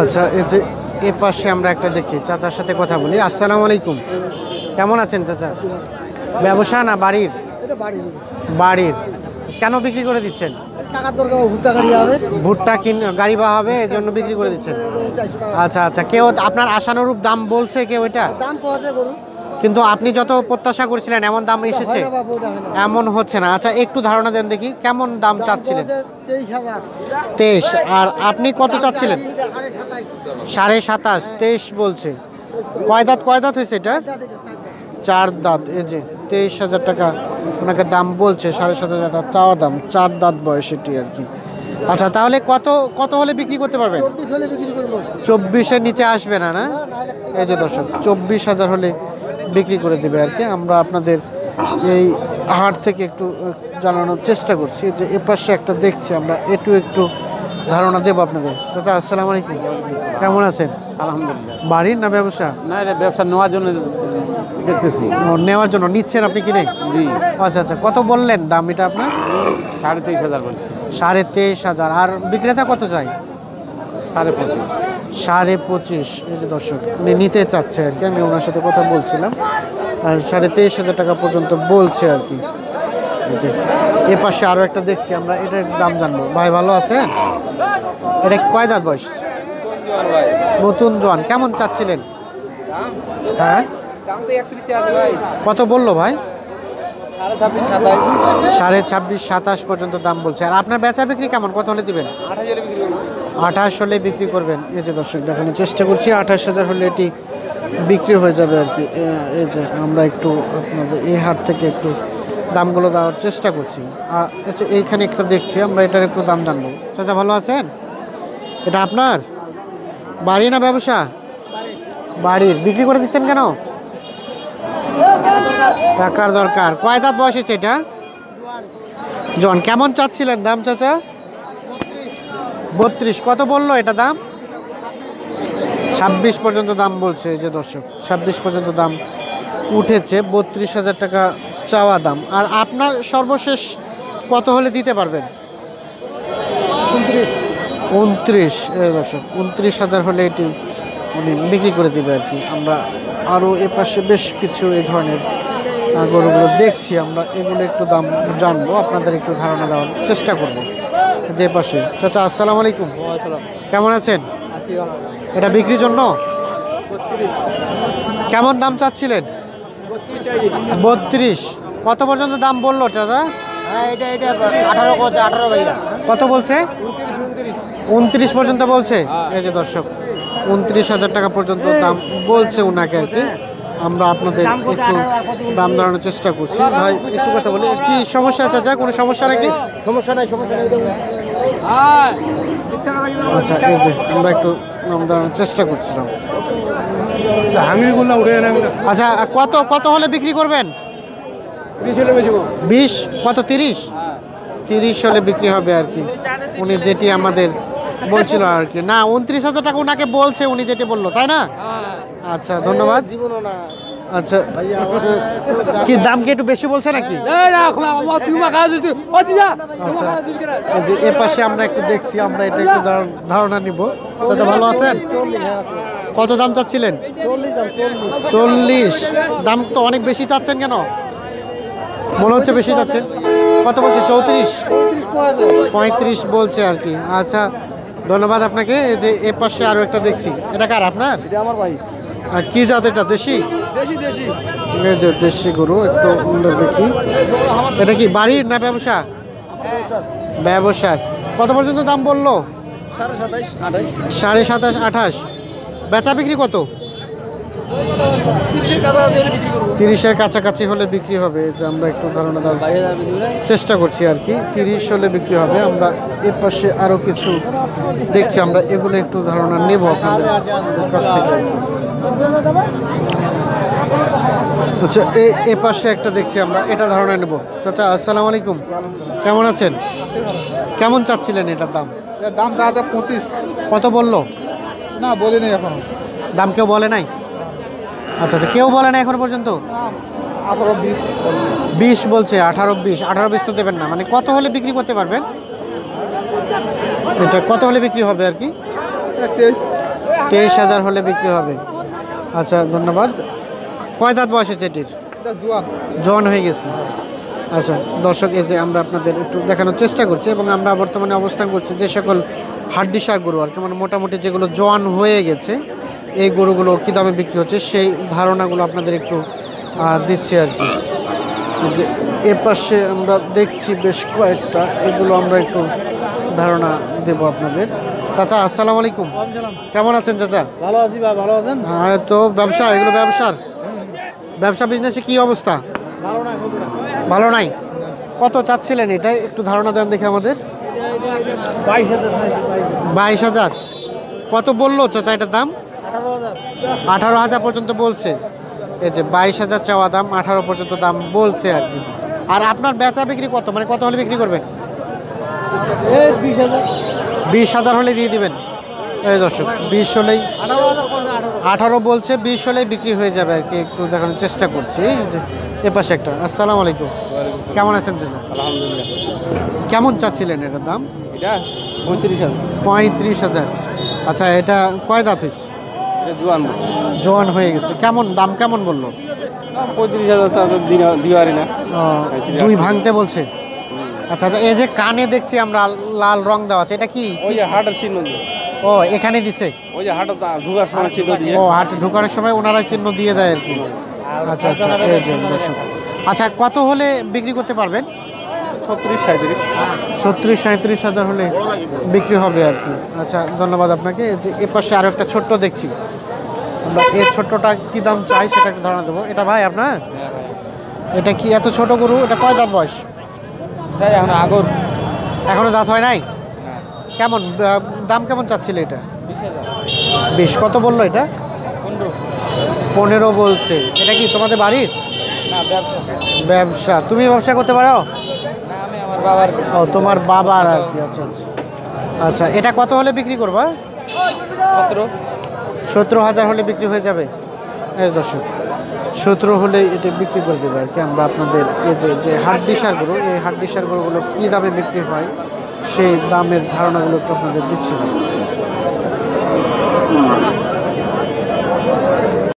আচ্ছা, এই যে এ পাশে আমরা একটা দেখছি, চাচার সাথে কথা বলি। আসসালামু আলাইকুম, কেমন আছেন চাচা? ব্যবসা না বাড়ির? বাড়ির। কেন বিক্রি করে দিচ্ছেন? টাকার দরকার, ভুট্টা গাড়ি হবে, ভুট্টা গাড়ি বা হবে, এই জন্য বিক্রি করে দিচ্ছেন। আচ্ছা আচ্ছা, কেউ আপনার আশানুরূপ দাম বলছে কেউ? এটা দাম কত গরু, কিন্তু আপনি যত প্রত্যাশা করছিলেন এমন দাম এসেছে? এমন হচ্ছে না। আচ্ছা, একটু ধারণা দেন দেখি, কেমন দাম চাচ্ছিলেন? 23। আর আপনি কত চাচ্ছিলেন? 27.5। 23 বলছে। কয় দাঁত হয়েছে এটা? 4 দাঁত। এই যে 23,000 টাকা ওনাকে দাম বলছে, 7,500 টাকা চাওয়া দাম। 4 দাঁত বয়স এটি আর কি। আচ্ছা, তাহলে কত হলে বিক্রি করতে পারবেন? 24 হলে বিক্রি করব। 24-এর নিচে আসবে না? না, এই যে দর্শক, 24,000 হলে বিক্রি করে দেবে আর কি। আমরা আপনাদের এই হাট থেকে একটু জানানোর চেষ্টা করছি যে এ পাশে একটা দেখছি আমরা, একটু ধারণা দেবো আপনাদের। চাচা আসসালামু আলাইকুম, কেমন আছেন? আলহামদুলিল্লাহ। বাড়ির না ব্যবসা? না, এটা ব্যবসা নেওয়ার জন্য দেখতেছি। নেওয়ার জন্য নিচ্ছেন আপনি কিনে? জি। আচ্ছা আচ্ছা, কত বললেন দাম এটা আপনার? 23,500 বলছি। 23,500। আর বিক্রেতা কত চাই? 25,500। 25,500। এই যে দর্শক, উনি নিতে চাচ্ছে আর কি, আমি ওনার সাথে কথা বলছিলাম। আর 23,500 টাকা পর্যন্ত বলছে আর কি। এই যে এ পাশে আরও একটা দেখছি আমরা, এটার দাম জানবো। ভাই ভালো আছেন? এটা কয় দাঁত বয়স? নতুন জোয়ান। কেমন চাচ্ছিলেন? হ্যাঁ, কত বললো ভাই? 26,500, 27 পর্যন্ত দাম বলছে। আর আপনার বেচা বিক্রি কেমন? কত হলে দিবেন? 28 হলে বিক্রি করবেন। এই যে দর্শক, দেখানোর চেষ্টা করছি, 28,000 হলে এটি বিক্রি হয়ে যাবে আর কি। এই যে আমরা একটু আপনাদের এই হাট থেকে একটু দামগুলো দেওয়ার চেষ্টা করছি। আচ্ছা, এইখানে একটা দেখছি আমরা, এটার একটু দাম জানবো। চাচা ভালো আছেন? এটা আপনার বাড়ি না ব্যবসা? বাড়ির। বিক্রি করে দিচ্ছেন কেন? টাকার দরকার। কয় দাঁত বয়স হয়েছে এটা? জন। কেমন চাচ্ছিলেন দাম চাচা? 32। কত বললো এটা দাম? 26 পর্যন্ত দাম বলছে। এই যে দর্শক, 26 পর্যন্ত দাম উঠেছে। 32,000 টাকা চাওয়া দাম। আর আপনার সর্বশেষ কত হলে দিতে পারবেন? 29। এই দর্শক, 29,000 হলে এটি উনি বিক্রি করে দেবে আর কি। আমরা আরও এ পাশে বেশ কিছু এই ধরনের গরুগুলো দেখছি আমরা, এগুলো একটু দাম জানবো, আপনাদের একটু ধারণা দেওয়ার চেষ্টা করব। যে পাশে চাচা আসসালামু আলাইকুম, কেমন আছেন? এটা বিক্রির জন্য? কেমন দাম চাচ্ছিলেন? 32। কত পর্যন্ত দাম বললো চাচা? কত বলছে? 29 পর্যন্ত বলছে। এই যে দর্শক, 29,000 টাকা পর্যন্ত দাম বলছে ওনাকে আর কি। আমরা আপনাদের একটু দাম দাঁড়ানোর চেষ্টা করছি। ভাই একটু কথা বলি, কি সমস্যা চাচা? কোনো সমস্যা নাকি? সমস্যা নাই, সমস্যা নাই। আচ্ছা, এই যে আমরা একটু দাম দাঁড়ানোর চেষ্টা করছিলাম। আচ্ছা, কত হলে বিক্রি করবেন? 20। কত? 30? 30 হলে বিক্রি হবে আর কি, উনি যেটি আমাদের বলছিল আর কি। না, 29,000 টাকা ওনাকে বলছে, উনি যেটি বললো, তাই না? আচ্ছা, ধন্যবাদ। আচ্ছা, কি দাম কি একটু বেশি বলছে নাকি? আচ্ছা, যে এ পাশে আমরা একটু দেখছি, আমরা এটা একটু ধারণা নিব। চাচা ভালো আছেন? কত দাম চাচ্ছিলেন? 40। দাম তো অনেক বেশি চাচ্ছেন কেন? মনে হচ্ছে বেশি চাচ্ছেন। কত বলছে? 34? 35 বলছে আর কি। আচ্ছা, ধন্যবাদ আপনাকে। এই যে এ পাশে আরও একটা দেখছি, এটা কার? আপনার? এটা আমার ভাই। আর কি জাত এটা? দেশি? দেশি দেশি। এই যে দেশি গরু, একটু দেখি। এটা কি বাড়ির না ব্যবসা? ব্যবসার। কত পর্যন্ত দাম বললো? 27,500, 28। 27,500, 28। বেচা বিক্রি কত? 30-এর কাছাকাছি হলে বিক্রি হবে, এই যে আমরা একটু ধারণা দেওয়ার চেষ্টা করছি আর কি। 30 হলে বিক্রি হবে। আমরা এর পাশে আরও কিছু দেখছি, আমরা এগুলো একটু ধারণা নেব আপনাদের কাছ থেকে। আচ্ছা, এ পাশে একটা দেখছি আমরা, এটা ধারণা নেব। চাচা আসসালামু আলাইকুম, কেমন আছেন? কেমন চাচ্ছিলেন এটার দাম? দাম চা 25। কত বললো? না বলিনি এখন। দাম কেউ বলে নাই? আচ্ছা আচ্ছা, কেউ বলে না এখন পর্যন্ত? 18-20 20 বলছে। 18-20। 18-20 তো দেবেন না, মানে কত হলে বিক্রি করতে পারবেন? এটা কত হলে বিক্রি হবে আর কি? 23,000 হলে বিক্রি হবে। আচ্ছা ধন্যবাদ। কয় দাঁত বয়স হয়েছে এটির? জোয়ান হয়ে গেছে। আচ্ছা দর্শক, এই যে আমরা আপনাদের একটু দেখানোর চেষ্টা করছি, এবং আমরা বর্তমানে অবস্থান করছি যে সকল হাড্ডিসার গরু আর কি, মানে মোটামুটি যেগুলো জোয়ান হয়ে গেছে, এই গরুগুলো কী দামে বিক্রি হচ্ছে সেই ধারণাগুলো আপনাদের একটু দিচ্ছি আর কি। যে এ পাশে আমরা দেখছি বেশ কয়েকটা, এগুলো আমরা একটু ধারণা দেব আপনাদের। চাচা আসসালামু আলাইকুম, কেমন আছেন চাচা? ভালো আছি ভাই, ভালো আছেন? হ্যাঁ, তো ব্যবসা, এগুলো ব্যবসা বিজনেসে কি অবস্থা? ভালো না, খুব না। ভালো নাই? কত চাচ্ছিলেন এটা একটু ধারণা দেন দেখে আমাদের। 22,000। কত বললো চাচা এটার দাম? 18,000 পর্যন্ত বলছে। এই যে 22,000 চাওয়া দাম, 18 পর্যন্ত দাম বলছে আর কি। আর আপনার বেচা বিক্রি কত, মানে কত হলে বিক্রি করবেন? 20,000 হলে দিয়ে দিবেন। এই দর্শক, 20 হলেই, 18 বলছে, 20 হলেই বিক্রি হয়ে যাবে আর কি। একটু দেখানোর চেষ্টা করছি। এই যে এ পাশে একটা। আসসালামু আলাইকুম, কেমন আছেন চাচা? আলহামদুলিল্লাহ। কেমন চাচ্ছিলেন এটার দাম? এটা 35,000। 35,000। আচ্ছা, এটা কয় দাঁত হয়েছে? এটা জোয়ান। জোয়ান হয়ে গেছে। কেমন দাম কেমন বললো? 35,000 তো দিওয়ারি না। দুই ভাঙতে বলছে। আচ্ছা আচ্ছা, এই যে কানে দেখছি আমরা লাল রং দেওয়া আছে, এটা কি? ওই যে হাটের চিহ্ন দিয়ে। ও এখানে দিছে? ওই যে হাটে ঢুকার সময় চিহ্ন দিয়ে। ও হাটে ঢোকানোর সময় ওনারাই চিহ্ন দিয়ে দেয় আর কি। আচ্ছা আচ্ছা, এই যে দর্শক। আচ্ছা, কত হলে বিক্রি করতে পারবেন? 36-37। 37,000 হলে বিক্রি হবে আর কি। আচ্ছা ধন্যবাদ আপনাকে। এই যে এ পাশে আরও একটা ছোট্ট দেখছি আমরা, এই ছোট্টটা কী দাম চাই সেটা একটু ধারণা দেবো। এটা ভাই আপনার? এটা কি এত ছোট গরু? এটা কয় দাঁত বয়স? এখন আগর এখনো দাঁত হয় নাই? কেমন দাম কেমন চাচ্ছিল এটা? 20। কত বললো এটা? 15 বলছে। এটা কি তোমাদের বাড়ির? না, ব্যবসা। ব্যবসা? তুমি ব্যবসা করতে পারো? না, আমি আমার বাবার। ও তোমার বাবার আর কি। আচ্ছা আচ্ছা আচ্ছা, এটা কত হলে বিক্রি করবা? 17,000 হলে বিক্রি হয়ে যাবে। এই দর্শক, 17 হলে এটা বিক্রি করে দেবে আর কি। আমরা আপনাদের এই যে হাড্ডিসার গরু, এই হাড্ডিসার গরুগুলো কী দামে বিক্রি হয় সেই দামের ধারণাগুলো একটু আপনাদের দিচ্ছিলাম।